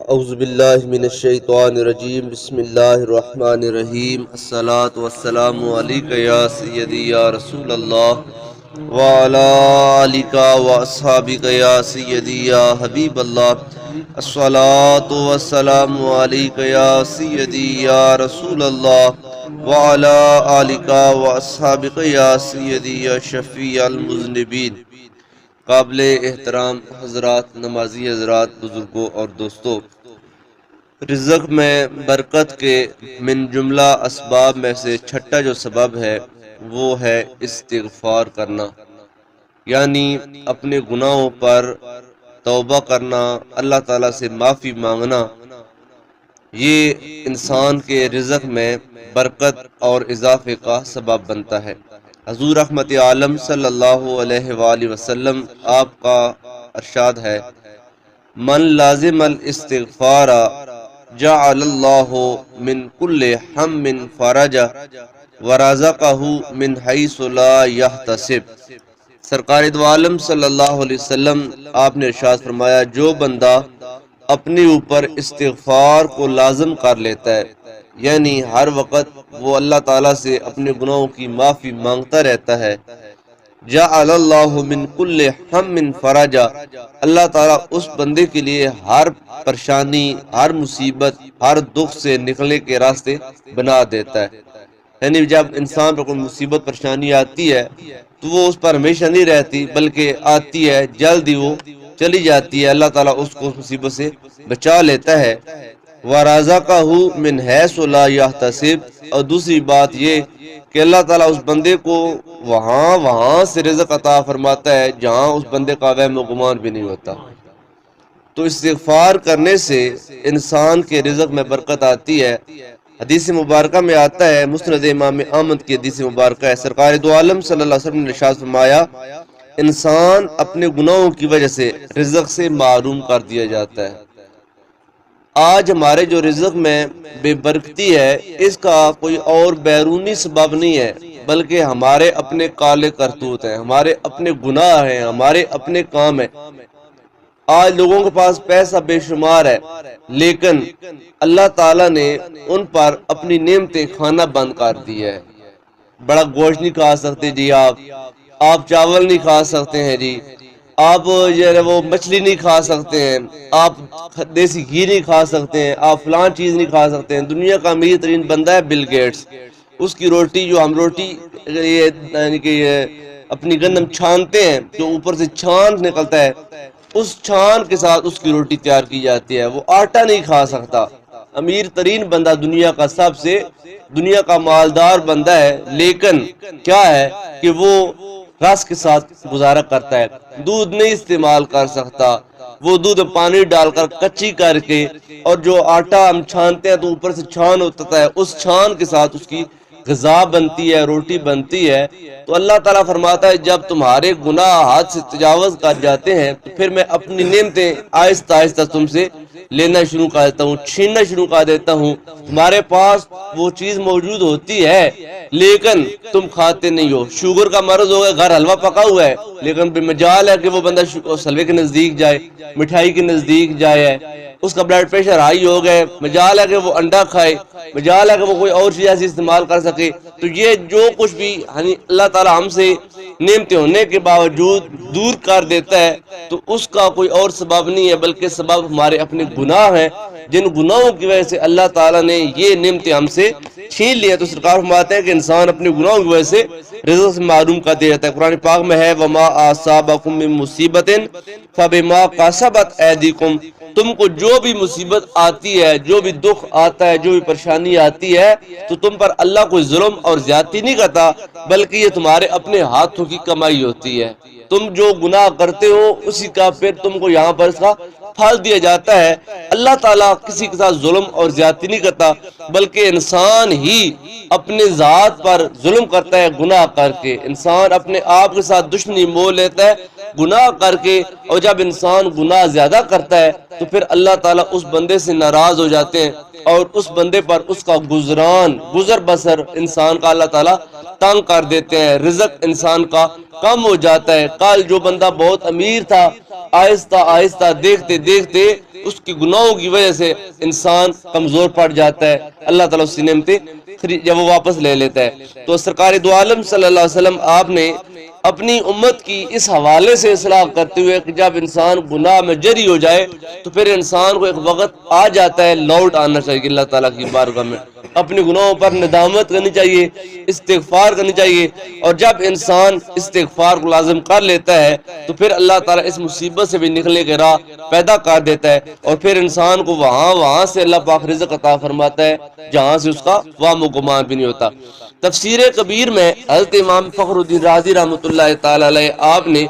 اعوذ باللہ من الشیطان الرجیم بسم اللہ الرحمن الرحیم الصلاۃ والسلام علیک یا سیدی یا رسول اللہ وعلی آلک واصحابک یا سیدی یا حبیب اللہ الصلاۃ والسلام علیک یا سیدی یا رسول اللہ وعلی آلک واصحابک یا سیدی یا شفیع المذنبین۔ قابل احترام حضرات، نمازی حضرات، بزرگوں اور دوستوں، رزق میں برکت کے من جملہ اسباب میں سے چھٹا جو سبب ہے وہ ہے استغفار کرنا، یعنی اپنے گناہوں پر توبہ کرنا، اللہ تعالیٰ سے معافی مانگنا۔ یہ انسان کے رزق میں برکت اور اضافے کا سبب بنتا ہے۔ حضور رحمت عالم صلی اللہ علیہ وآلہ وسلم آپ کا ارشاد ہے، من لازم الاستغفار جعل اللہ من کل ہم فرجا ورزقہ من حیث لا یحتسب۔ سرکار دو عالم صلی اللہ علیہ وسلم آپ نے ارشاد فرمایا، جو بندہ اپنے اوپر استغفار کو لازم کر لیتا ہے، یعنی ہر وقت وہ اللہ تعالیٰ سے اپنے گناہوں کی معافی مانگتا رہتا ہے، جعل اللہ من کل ہم فرجا، اللہ تعالیٰ اس بندے کے لیے ہر پریشانی، ہر مصیبت، ہر دکھ سے نکلنے کے راستے بنا دیتا ہے۔ یعنی جب انسان پر کوئی مصیبت پریشانی آتی ہے تو وہ اس پر ہمیشہ نہیں رہتی، بلکہ آتی ہے جلد ہی وہ چلی جاتی ہے، اللہ تعالیٰ اس کو اس مصیبت سے بچا لیتا ہے۔ وَرَزَقَهُ مِنْ حَيْثُ لَا يَحْتَسِبُ، اور دوسری بات یہ کہ اللہ تعالیٰ اس بندے کو وہاں سے رزق عطا فرماتا ہے جہاں اس بندے کا وہم و گمان بھی نہیں ہوتا۔ تو استغفار کرنے سے انسان کے رزق میں برکت آتی ہے۔ حدیث مبارکہ میں آتا ہے، مسند امام احمد کی حدیث مبارکہ ہے، سرکار دو عالم صلی اللہ علیہ وسلم نے ارشاد فرمایا، انسان اپنے گناہوں کی وجہ سے رزق سے محروم کر دیا جاتا ہے۔ آج ہمارے جو رزق میں بے برکتی ہے، اس کا کوئی اور بیرونی سبب نہیں ہے، بلکہ ہمارے اپنے کالے کرتوت ہیں، ہمارے اپنے گناہ ہیں، ہمارے اپنے کام ہیں۔ آج لوگوں کے پاس پیسہ بے شمار ہے، لیکن اللہ تعالیٰ نے ان پر اپنی نعمتیں کھانا بند کر دی ہے۔ بڑا گوشت نہیں کھا سکتے جی، آپ چاول نہیں کھا سکتے ہیں جی، آپ وہ مچھلی نہیں کھا سکتے ہیں، آپ دیسی گھی نہیں کھا سکتے ہیں، آپ فلان چیز نہیں کھا سکتے ہیں۔ دنیا کا امیر ترین بندہ ہے بل گیٹس، اس کی روٹی جو ہم روٹی یعنی کہ اپنی گندم چھانتے ہیں، جو اوپر سے چھان نکلتا ہے، اس چھان کے ساتھ اس کی روٹی تیار کی جاتی ہے، وہ آٹا نہیں کھا سکتا۔ امیر ترین بندہ دنیا کا، سب سے دنیا کا مالدار بندہ ہے، لیکن کیا ہے کہ وہ رس کے ساتھ گزارا کرتا ہے، دودھ نہیں استعمال کر سکتا۔ وہ دودھ پانی ڈال کر کچی کر کے، اور جو آٹا ہم چھانتے ہیں تو اوپر سے چھان ہوتا ہے، اس چھان کے ساتھ اس کی غذا بنتی ہے، روٹی بنتی ہے۔ تو اللہ تعالیٰ فرماتا ہے، جب تمہارے گناہ حد سے تجاوز کر جاتے ہیں تو پھر میں اپنی نعمتیں آہستہ آہستہ تم سے لینا شروع کر دیتا ہوں، چھیننا شروع کر دیتا ہوں۔ تمہارے پاس وہ چیز موجود ہوتی ہے لیکن تم کھاتے نہیں ہو۔ شوگر کا مرض ہو گیا، گھر حلوہ پکا ہوا ہے، لیکن مجال ہے کہ وہ بندہ حلوے کے نزدیک جائے، مٹھائی کے نزدیک جائے، اس کا بلڈ پریشر ہائی ہو گئے، مجال ہے کہ وہ انڈا کھائے، مجال ہے کہ وہ کوئی اور چیز ایسی استعمال کر سکے۔ تو یہ جو کچھ بھی اللہ تعالیٰ ہم سے نعمتیں ہونے کے باوجود دور کر دیتا ہے تو اس کا کوئی اور سبب نہیں ہے، بلکہ سبب ہمارے اپنے گناہ ہیں، جن گناہوں کی وجہ سے اللہ تعالیٰ نے یہ نعمتیں ہم سے چھین لی ہے۔ تو سرکار فرماتے ہیں کہ انسان اپنے گناہوں کی وجہ سے رزق سے محروم کر دیا جاتا ہے۔ قرآن پاک میں ہے، وَمَا أَصَابَكُم مِّن مُّصِيبَةٍ فَبِمَا كَسَبَتْ أَيْدِيكُمْ، تم کو جو بھی مصیبت آتی ہے، جو بھی دکھ آتا ہے، جو بھی پریشانی آتی ہے، تو تم پر اللہ کوئی ظلم اور زیادتی نہیں کرتا، بلکہ یہ تمہارے اپنے ہاتھوں کی کمائی ہوتی ہے۔ تم جو گناہ کرتے ہو اسی کا پھر تم کو یہاں پر اس کا پھل دیا جاتا ہے۔ اللہ تعالیٰ کسی کے ساتھ ظلم اور زیادتی نہیں کرتا، بلکہ انسان ہی اپنے ذات پر ظلم کرتا ہے گناہ کر کے۔ انسان اپنے آپ کے ساتھ دشمنی مول لیتا ہے گناہ کر کے، اور جب انسان گناہ زیادہ کرتا ہے تو پھر اللہ تعالیٰ اس بندے سے ناراض ہو جاتے ہیں، اور اس بندے پر اس کا گزر بسر انسان کا اللہ تعالیٰ تنگ کر دیتے ہیں، رزق انسان کا کم ہو جاتا ہے۔ کل جو بندہ بہت امیر تھا، آہستہ آہستہ دیکھتے دیکھتے اس کی گناہوں کی وجہ سے انسان کمزور پڑ جاتا ہے، اللہ تعالیٰ اس کی نعمتیں جب وہ واپس لے لیتا ہے۔ تو سرکار دو عالم صلی اللہ علیہ وسلم آپ نے اپنی امت کی اس حوالے سے اصلاح کرتے ہوئے کہ جب انسان گناہ میں جری ہو جائے تو پھر انسان کو ایک وقت آ جاتا ہے لوٹ آنا چاہیے اللہ تعالیٰ کی بارگاہ میں، اپنے گناہوں پر ندامت کرنی چاہیے، استغفار کرنی چاہیے، اور جب انسان استغفار کو لازم کر لیتا ہے تو پھر اللہ تعالیٰ اس مصیبت سے بھی نکلنے کے راہ پیدا کر دیتا ہے، اور پھر انسان کو وہاں سے اللہ پاک رزق عطا فرماتا ہے جہاں سے اس کا وام و گمان بھی نہیں ہوتا۔ تفسیر کبیر میں حضرت امام فخر الدین رازی رحمۃ اللہ تعالی علیہ آپ نے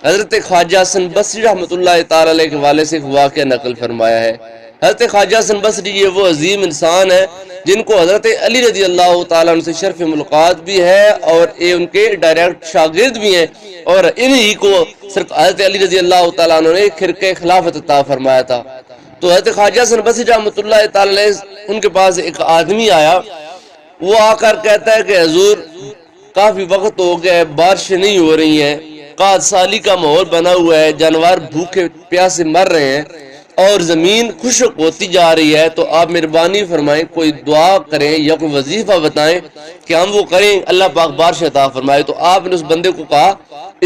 حضرت خواجہ حسن بصری رحمۃ اللہ تعالی علیہ کے والے سے ایک واقعہ نقل فرمایا ہے۔ حضرت خواجہ حسن بصری یہ وہ عظیم انسان ہے جن کو حضرت علی رضی اللہ تعالیٰ عنہ سے شرف ملاقات بھی ہے اور یہ ان کے ڈائریکٹ شاگرد بھی ہیں، اور انہی کو حضرت علی رضی اللہ تعالیٰ عنہ نے خرقہ خلافت عطا فرمایا تھا۔ تو حضرت خواجہ حسن بصری رحمۃ اللہ تعالی علیہ ان کے پاس ایک آدمی آیا، وہ آ کر کہتا ہے کہ حضور کافی وقت ہو گیا ہے، بارشیں نہیں ہو رہی ہیں، قحط سالی کا ماحول بنا ہوا ہے، جانور بھوکے پیاسے مر رہے ہیں اور زمین خشک ہوتی جا رہی ہے، تو آپ مہربانی فرمائیں کوئی دعا کریں یا کوئی وظیفہ بتائیں کہ ہم وہ کریں، اللہ پاک بارش عطا فرمائے۔ تو آپ نے اس بندے کو کہا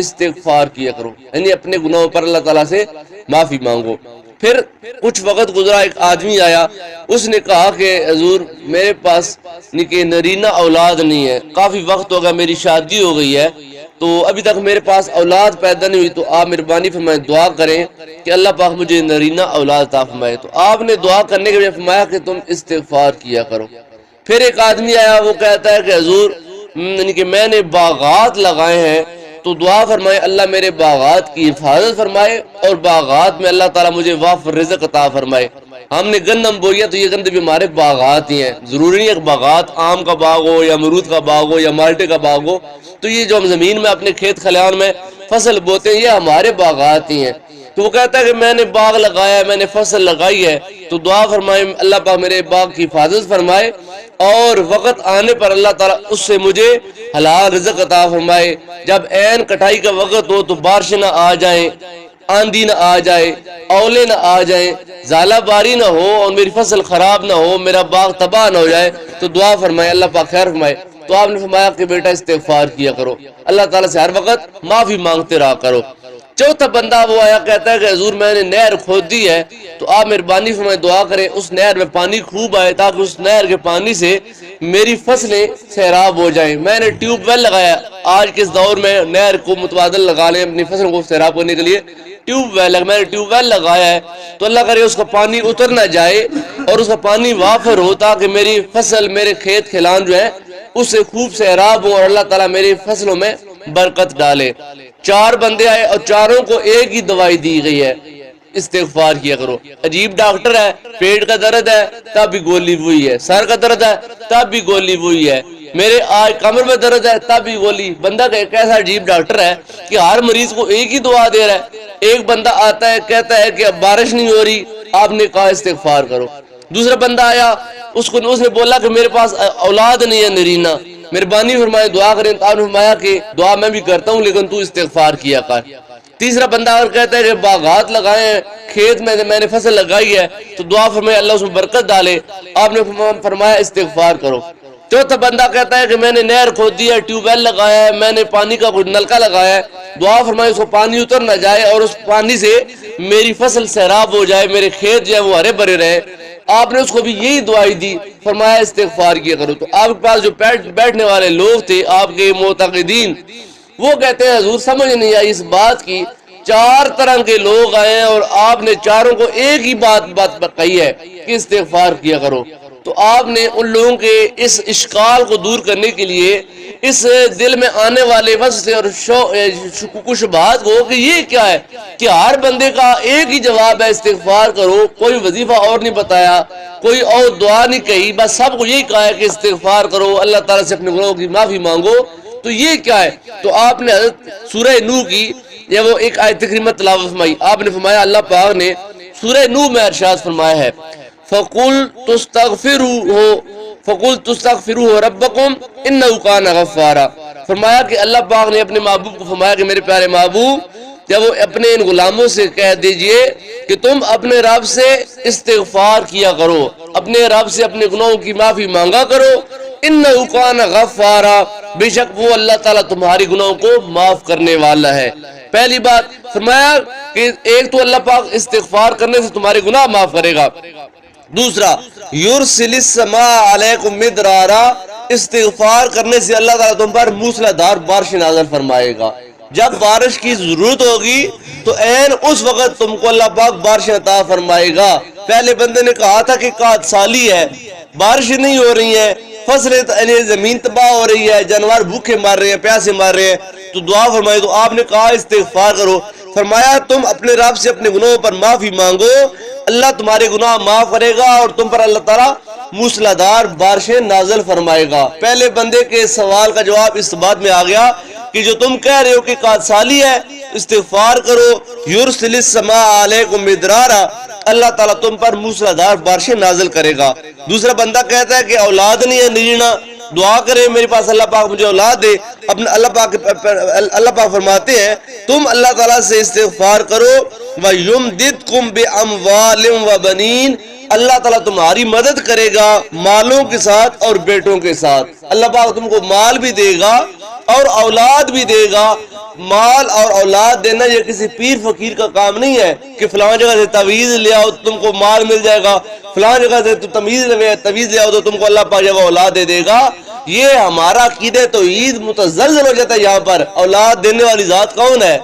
استغفار کیا کرو، یعنی اپنے گناہوں پر اللہ تعالیٰ سے معافی مانگو۔ پھر کچھ وقت گزرا، ایک آدمی آیا، اس نے کہا کہ حضور میرے پاس نرینہ اولاد نہیں ہے، کافی وقت ہوگا میری شادی ہو گئی ہے تو ابھی تک میرے پاس اولاد پیدا نہیں ہوئی، تو آپ مہربانی فرمائیں دعا کریں کہ اللہ پاک مجھے نرینہ اولاد عطا فرمائے۔ تو آپ نے دعا کرنے کے بعد فرمایا کہ تم استغفار کیا کرو۔ پھر ایک آدمی آیا، وہ کہتا ہے کہ حضور کہ میں نے باغات لگائے ہیں، تو دعا فرمائے اللہ میرے باغات کی حفاظت فرمائے اور باغات میں اللہ تعالیٰ مجھے وافر رزق عطا فرمائے۔ ہم نے گندم بویا تو یہ گندم بھی ہمارے باغات ہی ہیں، ضروری نہیں ہے کہ باغات آم کا باغ ہو یا امرود کا باغ ہو یا مالٹے کا باغ ہو، تو یہ جو ہم زمین میں اپنے کھیت کھلیان میں فصل بوتے ہیں یہ ہمارے باغات ہی ہیں۔ تو وہ کہتا ہے کہ میں نے باغ لگایا ہے، میں نے فصل لگائی ہے، تو دعا فرمائے اللہ پاک میرے باغ کی حفاظت فرمائے اور وقت آنے پر اللہ تعالیٰ اس سے مجھے حلال رزق عطا فرمائے۔ جب عین کٹائی کا وقت ہو تو بارش نہ آ جائیں، آندھی نہ آ جائے، اولے نہ آ جائیں، زالہ باری نہ ہو اور میری فصل خراب نہ ہو، میرا باغ تباہ نہ ہو جائے، تو دعا فرمائے اللہ پاک خیر فرمائے۔ تو آپ نے فرمایا کہ بیٹا استغفار کیا کرو، اللہ تعالیٰ سے ہر وقت معافی مانگتے رہا کرو۔ چوتھا بندہ وہ آیا، کہتا ہے کہ حضور میں نے نہر کھود دی ہے، تو آپ مہربانی فرمائے دعا کریں اس نہر میں پانی خوب آئے تاکہ اس نہر کے پانی سے میری فصلیں سیراب ہو جائیں۔ میں نے ٹیوب ویل لگایا، آج کے اس دور میں نہر کو متبادل لگا لیں اپنی فصلوں کو سیراب کرنے کے لیے، میں نے ٹیوب ویل لگایا ہے، تو اللہ کرے اس کا پانی اتر نہ جائے اور اس کا پانی وافر ہو تاکہ میری فصل میرے کھیت کھلان جو ہے اس سے خوب سیراب ہو اور اللہ تعالیٰ میری فصلوں میں برکت ڈالے۔ چار بندے آئے اور چاروں کو ایک ہی دوائی دی گئی ہے، استغفار کیا کرو۔ عجیب ڈاکٹر ہے، پیٹ کا درد ہے تب بھی گولی وہی ہے، سر کا درد ہے تب بھی گولی وہی ہے، میرے آج کمر میں درد ہے تب بھی گولی۔ بندہ ایک ایسا عجیب ڈاکٹر ہے کہ ہر مریض کو ایک ہی دعا دے رہا ہے۔ ایک بندہ آتا ہے کہتا ہے کہ اب بارش نہیں ہو رہی، آپ نے کہا استغفار کرو۔ دوسرا بندہ آیا، اس نے بولا کہ میرے پاس اولاد نہیں ہے نرینہ، مہربانی فرمائے دعا کریں، تو آپ نے فرمایا کہ دعا میں بھی کرتا ہوں لیکن تو استغفار کیا کر۔ تیسرا بندہ اور کہتا ہے کہ باغات لگائے ہیں، کھیت میں نے فصل لگائی ہے، تو دعا فرمائے اللہ اس میں برکت ڈالے، آپ نے فرمایا استغفار کرو۔ چوتھا بندہ کہتا ہے کہ میں نے نہر کھود دی ہے، ٹیوب ویل لگایا ہے، میں نے پانی کا کوئی نلکا لگایا ہے، دعا فرمائے اس کو پانی اتر نہ جائے اور اس پانی سے میری فصل سیراب ہو جائے، میرے کھیت جو ہے وہ ہرے بھرے رہے۔ آپ نے اس کو بھی یہی دعائی دی، فرمایا استغفار کیا کرو۔ تو آپ کے پاس جو بیٹھنے والے لوگ تھے آپ کے معتقدین، وہ کہتے ہیں حضور سمجھ نہیں آئی اس بات کی، چار طرح کے لوگ آئے ہیں اور آپ نے چاروں کو ایک ہی بات کہی ہے کہ استغفار کیا کرو۔ تو آپ نے ان لوگوں کے اس اشکال کو دور کرنے کے لیے اس دل میں آنے والے وسوسے اور شکوک و شبہات کو کہ یہ کیا ہے کہ ہر بندے کا ایک ہی جواب ہے استغفار کرو، کوئی وظیفہ اور نہیں بتایا، کوئی اور دعا نہیں کہی، بس سب کو یہی کہا ہے کہ استغفار کرو، اللہ تعالیٰ سے اپنے گناہوں کی معافی مانگو، تو یہ کیا ہے؟ تو آپ نے حضرت سورہ نوح کی یہ وہ ایک آیت کریمہ تلاوت فرمائی۔ آپ نے فرمایا اللہ پاک نے سورہ نوح میں ارشاد فرمایا ہے فَقُلْ تُسْتَغْفِرُوا رَبَّكُمْ إِنَّهُ كَانَ غَفَّارًا، فرمایا کہ اللہ پاک نے اپنے محبوب کو فرمایا کہ میرے پیارے محبوب جب وہ اپنے ان غلاموں سے کہہ دیجئے کہ تم اپنے رب سے استغفار کیا کرو، اپنے رب سے اپنے گناہوں کی معافی مانگا کرو، انہ کان غفارا، بے شک وہ اللہ تعالیٰ تمہاری گناہوں کو معاف کرنے والا ہے۔ پہلی بات فرمایا کہ ایک تو اللہ پاک استغفار کرنے سے تمہارے گناہ معاف کرے گا، دوسرا یرسل السماء علیکم مدرارا، استغفار کرنے سے اللہ تعالیٰ تم پر موسلا دھار بارش نازل فرمائے گا۔ جب بارش کی ضرورت ہوگی تو عین اس وقت تم کو اللہ پاک بارش عطا فرمائے گا۔ پہلے بندے نے کہا تھا کہ قحط سالی ہے، بارش نہیں ہو رہی ہے، فصلیں زمین تباہ ہو رہی ہے، جانور بھوکے مار رہے ہیں، پیاسے مار رہے ہیں، تو دعا فرمائی، تو آپ نے کہا استغفار کرو۔ فرمایا تم اپنے رب سے اپنے گناہوں پر معافی مانگو، اللہ تمہارے گناہ معاف کرے گا اور تم پر اللہ تعالیٰ موسلادھار بارشیں نازل فرمائے گا۔ پہلے بندے کے سوال کا جواب اس بات میں آ گیا کہ جو تم کہہ رہے ہو کہ قحط سالی ہے، استغفار کرو، یرسل السماء علیکم مدرارا، اللہ تعالیٰ تم پر موسلادھار بارشیں نازل کرے گا۔ دوسرا بندہ کہتا ہے کہ اولاد نہیں ہے، نجینا، دعا کرے میرے پاس اللہ پاک مجھے اولاد دے۔ اپنا اللہ پاک فرماتے ہیں تم اللہ تعالیٰ سے استغفار کرو، وَيُمْدِدْكُمْ بِأَمْوَالٍ وَبَنِينَ، اللہ تعالیٰ تمہاری مدد کرے گا مالوں کے ساتھ اور بیٹوں کے ساتھ۔ اللہ پاک تم کو مال بھی دے گا اور اولاد بھی دے گا۔ مال اور اولاد دینا یہ کسی پیر فقیر کا کام نہیں ہے کہ فلاں جگہ سے تعویذ لے آؤ تم کو مال مل جائے گا، فلاں جگہ سے تعویذ لے آؤ تو تم کو اللہ پاک جگہ اولاد دے دے گا۔ یہ ہمارا عقیدہ توحید متزلزل ہو جاتا ہے یہاں پر۔ اولاد دینے والی ذات کون ہے؟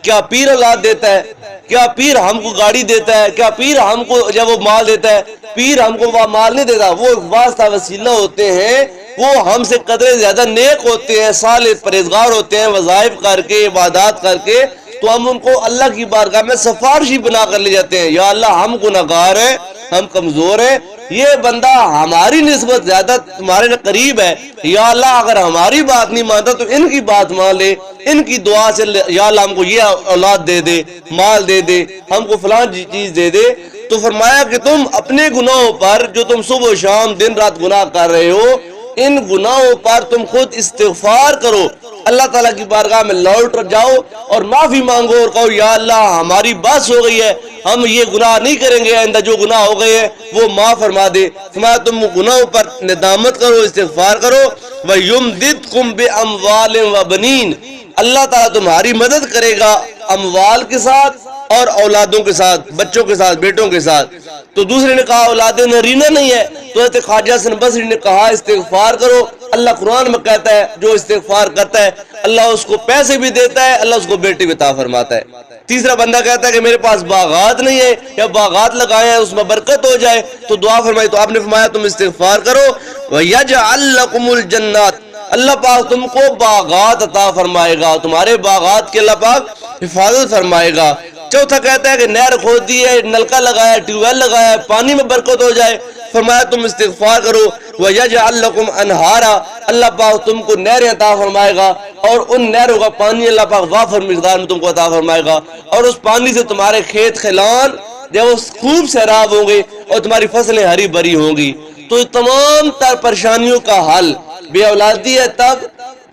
کیا پیر اولاد دیتا ہے؟ کیا پیر ہم کو گاڑی دیتا ہے؟ کیا پیر ہم کو جب وہ مال دیتا ہے؟ پیر ہم کو وہ مال نہیں دیتا، وہ واسطہ وسیلہ ہوتے ہیں، وہ ہم سے قدرے زیادہ نیک ہوتے ہیں، صالح پرہیزگار ہوتے ہیں، وظائف کر کے عبادات کر کے، تو ہم ان کو اللہ کی بارگاہ میں سفارشی بنا کر لے جاتے ہیں، یا اللہ ہم گناہگار ہیں، ہم کمزور ہیں، یہ بندہ ہماری نسبت زیادہ تمہارے قریب ہے، یا اللہ اگر ہماری بات نہیں مانتا تو ان کی بات مان لے، ان کی دعا سے یا اللہ ہم کو یہ اولاد دے دے، مال دے دے، ہم کو فلاں چیز دے دے۔ تو فرمایا کہ تم اپنے گناہوں پر جو تم صبح و شام دن رات گناہ کر رہے ہو، ان گناہوں پر تم خود استغفار کرو، اللہ تعالیٰ کی بارگاہ میں لوٹ جاؤ اور معافی مانگو اور کہو یا اللہ ہماری بس ہو گئی ہے، ہم یہ گناہ نہیں کریں گے، آئندہ جو گناہ ہو گئے ہیں وہ معاف فرما دے۔ فرمایا تم گناہوں پر ندامت کرو، استغفار کرو، وَيُمْدِدْكُمْ بِأَمْوَالٍ وَبَنِينَ، اللہ تعالیٰ تمہاری مدد کرے گا اموال کے ساتھ اور اولادوں کے ساتھ، بچوں کے ساتھ، بیٹوں کے ساتھ۔ تو دوسرے نے کہا اولاد نرینہ نہیں ہے، تو حضرت خواجہ حسن بصری نے کہا استغفار کرو، اللہ قرآن میں کہتا ہے جو استغفار کرتا ہے اللہ اس کو پیسے بھی دیتا ہے، اللہ اس کو بیٹی بھی عطا فرماتا ہے۔ تیسرا بندہ کہتا ہے کہ میرے پاس باغات نہیں ہے یا باغات لگائے ہیں اس میں برکت ہو جائے، تو دعا فرمائی، تو آپ نے فرمایا تم استغفار کرو، وَيَجْعَلْ لَكُمُ الْجَنَّاتِ، اللہ پاک تم کو باغات عطا فرمائے گا، تمہارے باغات کے اللہ پاک حفاظت فرمائے گا۔ چوتھا کہتا ہے کہ نہر کھودی ہے، نلکا لگایا، ٹیوب ویل لگایا، پانی میں برکت ہو جائے، فرمایا تم استغفار کرو، وَيَجْعَلْ لَكُمْ أَنْهَارًا، اللہ پاک تم کو نہریں عطا فرمائے گا اور ان نہروں کا پانی اللہ پاک وافر مقدار میں تم کو عطا فرمائے گا، اور اس پانی سے تمہارے کھیت کھلیان جب وہ خوب سیراب ہوں گے اور تمہاری فصلیں ہری بھری ہوں گی۔ تو تمام تر پریشانیوں کا حل، بے اولادی ہے تب،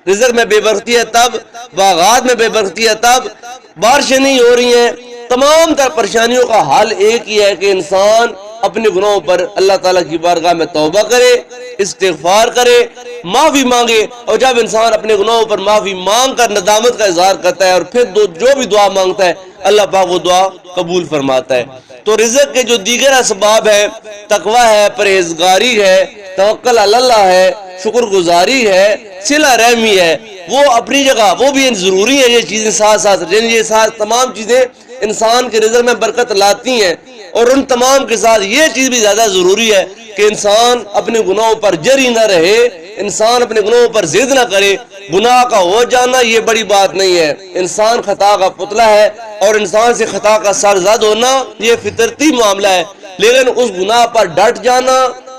رزق میں بے برکتی ہے تب، باغات میں بے برکتی ہے تب، بارشیں نہیں ہو رہی ہیں، تمام تر پریشانیوں کا حل ایک ہی ہے کہ انسان اپنے گناہوں پر اللہ تعالیٰ کی بارگاہ میں توبہ کرے، استغفار کرے، معافی مانگے، اور جب انسان اپنے گناہوں پر معافی مانگ کر ندامت کا اظہار کرتا ہے اور پھر جو بھی دعا مانگتا ہے اللہ پاک وہ دعا قبول فرماتا ہے۔ تو رزق کے جو دیگر اسباب ہیں، تقوی ہے، پرہیزگاری ہے، توکل علی اللہ ہے، شکر گزاری ہے، صلہ رحمی ہے، وہ اپنی جگہ وہ بھی ضروری ہے، یہ چیزیں ساتھ ساتھ، یہ ساتھ تمام چیزیں انسان کے رزق میں برکت لاتی ہیں، اور ان تمام کے ساتھ یہ چیز بھی زیادہ ضروری ہے کہ انسان اپنے گناہوں پر جری نہ رہے، انسان اپنے گناہوں پر ضد نہ کرے۔ گناہ کا ہو جانا یہ بڑی بات نہیں ہے، انسان خطا کا پتلا ہے اور انسان سے خطا کا سرزد ہونا یہ فطرتی معاملہ ہے، لیکن اس گناہ پر ڈٹ جانا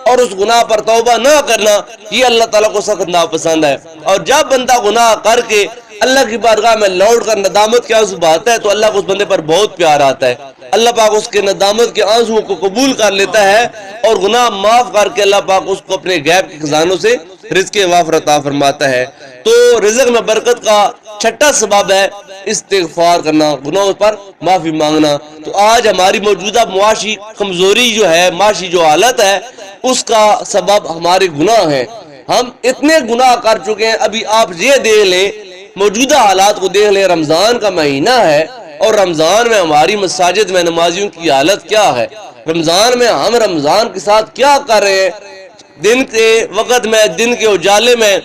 اور اس گناہ پر توبہ نہ کرنا یہ اللہ تعالیٰ کو سخت ناپسند ہے۔ اور جب بندہ گناہ کر کے اللہ کی بارگاہ میں لوٹ کر ندامت کے آنسو بہاتا ہے تو اللہ کو اس بندے پر بہت پیار آتا ہے، اللہ پاک اس کے ندامت کے آنسو کو قبول کر لیتا ہے اور گناہ معاف کر کے اللہ پاک اس کو اپنے غیب کے خزانوں سے رزق وافر عطا فرماتا ہے۔ تو رزق میں برکت کا چھٹا سبب ہے استغفار کرنا، گناہوں پر معافی مانگنا۔ تو آج ہماری موجودہ معاشی کمزوری جو ہے، معاشی جو حالت ہے، اس کا سبب ہمارے گناہ ہیں۔ ہم اتنے گناہ کر چکے ہیں۔ ابھی آپ یہ دیکھ لیں، موجودہ حالات کو دیکھ لیں، رمضان کا مہینہ ہے اور رمضان میں ہماری مساجد میں نمازیوں کی حالت کیا ہے۔ رمضان میں ہم رمضان کے ساتھ کیا کر رہے ہیں؟ دن کے وقت میں، دن کے اجالے میں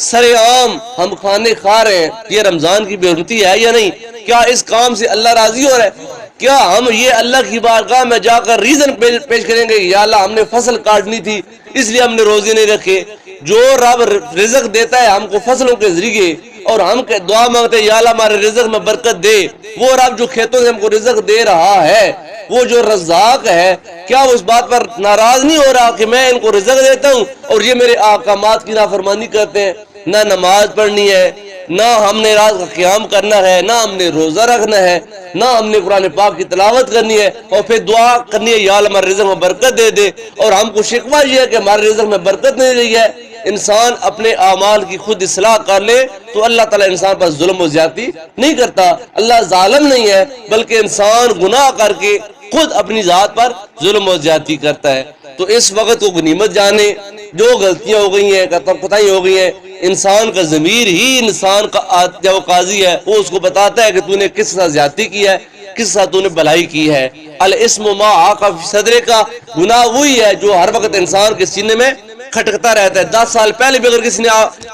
سر عام ہم کھانے کھا رہے ہیں۔ یہ رمضان کی بے حرمتی ہے یا نہیں؟ کیا اس کام سے اللہ راضی ہو رہا ہے؟ کیا ہم یہ اللہ کی بارگاہ میں جا کر ریزن پیش کریں گے، یا اللہ ہم نے فصل کاٹنی تھی اس لیے ہم نے روزے نہیں رکھے؟ جو رب رزق دیتا ہے ہم کو فصلوں کے ذریعے، اور ہم دعا مانگتے ہیں یا اللہ ہمارے رزق میں برکت دے، وہ رب جو کھیتوں سے ہم کو رزق دے رہا ہے، وہ جو رزاق ہے، کیا اس بات پر ناراض نہیں ہو رہا کہ میں ان کو رزق دیتا ہوں اور یہ میرے احکامات کی نافرمانی کرتے ہیں؟ نہ نماز پڑھنی ہے، نہ ہم نے رات کا قیام کرنا ہے، نہ ہم نے روزہ رکھنا ہے، نہ ہم نے قرآن پاک کی تلاوت کرنی ہے، اور پھر دعا کرنی ہے یا اللہ ہمارے رزق میں برکت دے دے، اور ہم کو شکوہ یہ ہے کہ ہمارے رزق میں برکت نہیں رہی ہے۔ انسان اپنے اعمال کی خود اصلاح کر لے تو اللہ تعالیٰ انسان پر ظلم و زیادتی نہیں کرتا۔ اللہ ظالم نہیں ہے، بلکہ انسان گناہ کر کے خود اپنی ذات پر ظلم و زیادتی کرتا ہے۔ تو اس وقت کو غنیمت جانے، جو غلطیاں ہو گئی ہیں، کوتاہیاں ہو گئی ہیں، انسان کا ضمیر ہی انسان کا جب وہ قاضی ہے، وہ اس کو بتاتا ہے کہ تو نے کس سے زیادتی کی ہے، کس سے تو نے بھلائی کی ہے۔ الاسم ما آقا فی صدرے کا گناہ وہی ہے جو ہر وقت انسان کے سینے میں کھٹکتا رہتا ہے۔ 10 سال پہلے بھی اگر کسی نے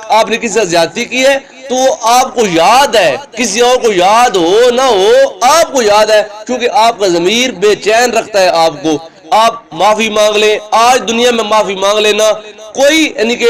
آپ نے کسی سے زیادتی کی ہے تو آپ کو یاد ہے، کسی اور کو یاد ہو نہ ہو آپ کو یاد ہے، کیونکہ آپ کا ضمیر بے چین رکھتا ہے آپ کو۔ آپ معافی مانگ لیں، آج دنیا میں معافی مانگ لینا کوئی یعنی کہ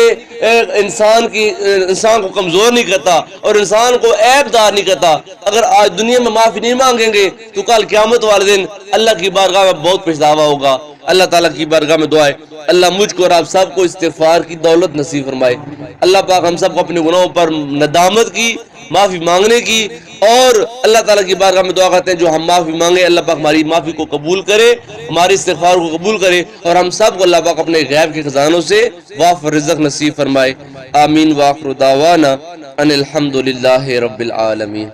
انسان کو کمزور نہیں کرتا اور انسان کو عیب دار نہیں کرتا۔ اگر آج دنیا میں معافی نہیں مانگیں گے تو کل قیامت والے دن اللہ کی بارگاہ میں بہت پچھتاوا ہوگا۔ اللہ تعالیٰ کی بارگاہ میں دعا ہے اللہ مجھ کو اور آپ سب کو استغفار کی دولت نصیب فرمائے۔ اللہ پاک ہم سب کو اپنے گناہوں پر ندامت کی، معافی مانگنے کی، اور اللہ تعالیٰ کی بارگاہ میں دعا کرتے ہیں جو ہم معافی مانگے اللہ پاک ہماری معافی کو قبول کرے، ہماری استغفار کو قبول کرے، اور ہم سب کو اللہ پاک اپنے غیب کے خزانوں سے وافر رزق نصیب فرمائے۔ آمین۔ وآخر دعوانا ان الحمد للہ رب العالمین۔